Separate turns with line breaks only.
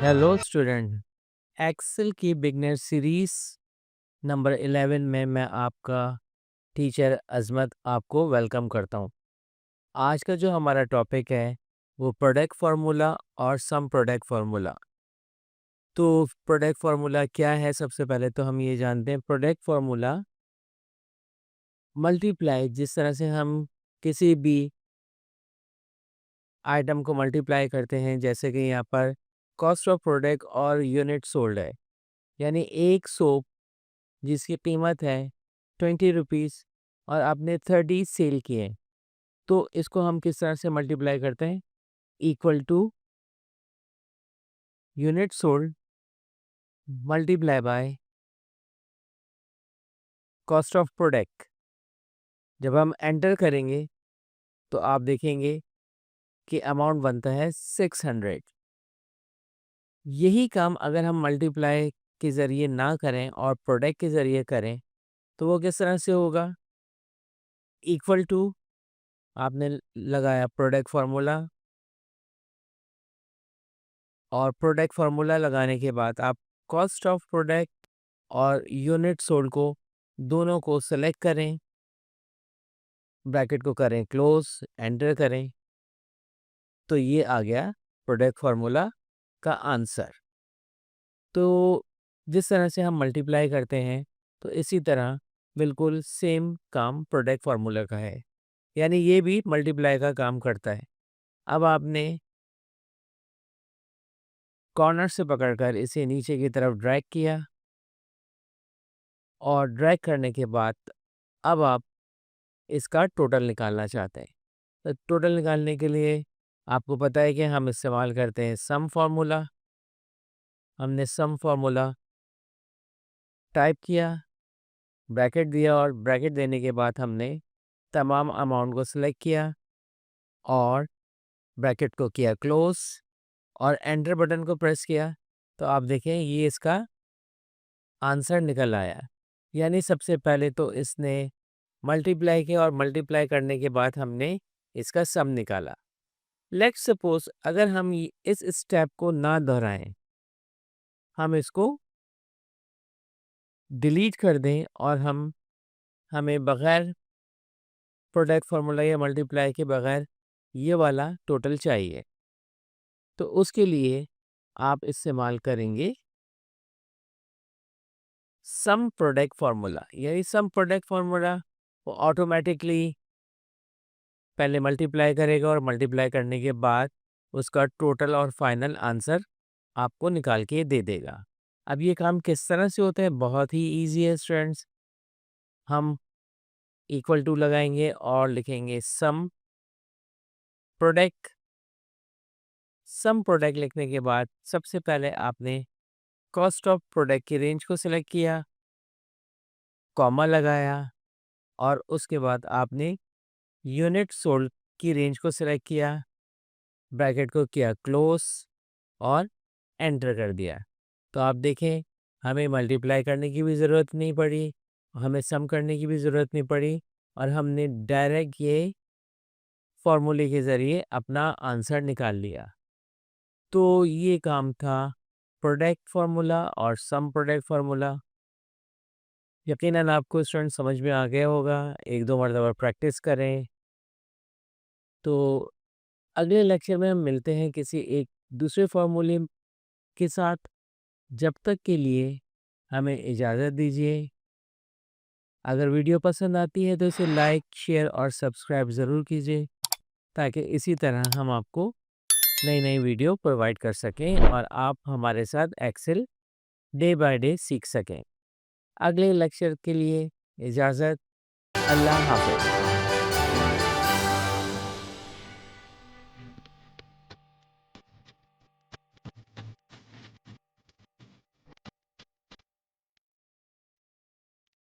Hello student. Excel की beginner series number 11 में मैं आपका टीचर अज़मत आपको वेलकम करता हूँ। आज का जो हमारा टॉपिक है वो प्रोडक्ट फार्मूला और सम प्रोडक्ट फार्मूला। तो प्रोडक्ट फार्मूला क्या है? सबसे पहले तो हम ये जानते हैं प्रोडक्ट फार्मूला मल्टीप्लाई, जिस तरह से हम किसी भी आइटम को मल्टीप्लाई करते हैं, जैसे कि यहाँ पर कॉस्ट ऑफ प्रोडक्ट और यूनिट सोल्ड है, यानी एक सोप जिसकी कीमत है 20 रुपीज़ और आपने 30 सेल किए, तो इसको हम किस तरह से मल्टीप्लाई करते हैं? Equal to unit sold multiply by cost of product. जब हम एंटर करेंगे तो आप देखेंगे कि अमाउंट बनता है 600। यही काम अगर हम मल्टीप्लाई के ज़रिए ना करें और प्रोडक्ट के ज़रिए करें तो वो किस तरह से होगा? इक्वल टू आपने लगाया प्रोडक्ट फार्मूला, और प्रोडक्ट फार्मूला लगाने के बाद आप कॉस्ट ऑफ प्रोडक्ट और यूनिट सोल्ड को दोनों को सेलेक्ट करें, ब्रैकेट को करें क्लोज, एंटर करें, तो ये आ गया प्रोडक्ट फार्मूला का आंसर। तो जिस तरह से हम मल्टीप्लाई करते हैं तो इसी तरह बिल्कुल सेम काम प्रोडक्ट फार्मूला का है, यानी ये भी मल्टीप्लाई का काम करता है। अब आपने कॉर्नर से पकड़कर इसे नीचे की तरफ ड्रैग किया, और ड्रैग करने के बाद अब आप इसका टोटल निकालना चाहते हैं। तो टोटल निकालने के लिए आपको पता है कि हम इस्तेमाल करते हैं सम फार्मूला। हमने सम फार्मूला टाइप किया, ब्रैकेट दिया, और ब्रैकेट देने के बाद हमने तमाम अमाउंट को सिलेक्ट किया और ब्रैकेट को किया क्लोज और एंटर बटन को प्रेस किया, तो आप देखें ये इसका आंसर निकल आया। यानी सबसे पहले तो इसने मल्टीप्लाई किया और मल्टीप्लाई करने के बाद हमने इसका सम निकाला। लेट्स सपोज अगर हम इस स्टेप को ना दोहराएं, हम इसको डिलीट कर दें और हमें बगैर प्रोडक्ट फार्मूला या मल्टीप्लाई के बगैर ये वाला टोटल चाहिए, तो उसके लिए आप इस्तेमाल करेंगे सम प्रोडक्ट फार्मूला। यानी सम प्रोडक्ट फार्मूला वो ऑटोमेटिकली पहले मल्टीप्लाई करेगा और मल्टीप्लाई करने के बाद उसका टोटल और फाइनल आंसर आपको निकाल के दे देगा। अब ये काम किस तरह से होता है? बहुत ही ईजी है स्टूडेंट्स। हम इक्वल टू लगाएंगे और लिखेंगे सम प्रोडक्ट। सम प्रोडक्ट लिखने के बाद सबसे पहले आपने कॉस्ट ऑफ प्रोडक्ट की रेंज को सिलेक्ट किया, कॉमा लगाया, और उसके बाद आपने यूनिट सोल्ड की रेंज को सिलेक्ट किया, ब्रैकेट को किया क्लोज और एंटर कर दिया। तो आप देखें हमें मल्टीप्लाई करने की भी ज़रूरत नहीं पड़ी, हमें सम करने की भी ज़रूरत नहीं पड़ी, और हमने डायरेक्ट ये फॉर्मूले के ज़रिए अपना आंसर निकाल लिया। तो ये काम था प्रोडक्ट फार्मूला और सम प्रोडक्ट फार्मूला। यकीनन आपको स्टूडेंट समझ में आ गया होगा। एक दो मरतबा प्रैक्टिस करें। तो अगले लेक्चर में हम मिलते हैं किसी एक दूसरे फार्मूले के साथ। जब तक के लिए हमें इजाज़त दीजिए। अगर वीडियो पसंद आती है तो इसे लाइक, शेयर और सब्सक्राइब ज़रूर कीजिए, ताकि इसी तरह हम आपको नई नई वीडियो प्रोवाइड कर सकें और आप हमारे साथ एक्सेल डे बाय डे सीख सकें। अगले लेक्चर के लिए इजाज़त। अल्लाह हाफ़िज़।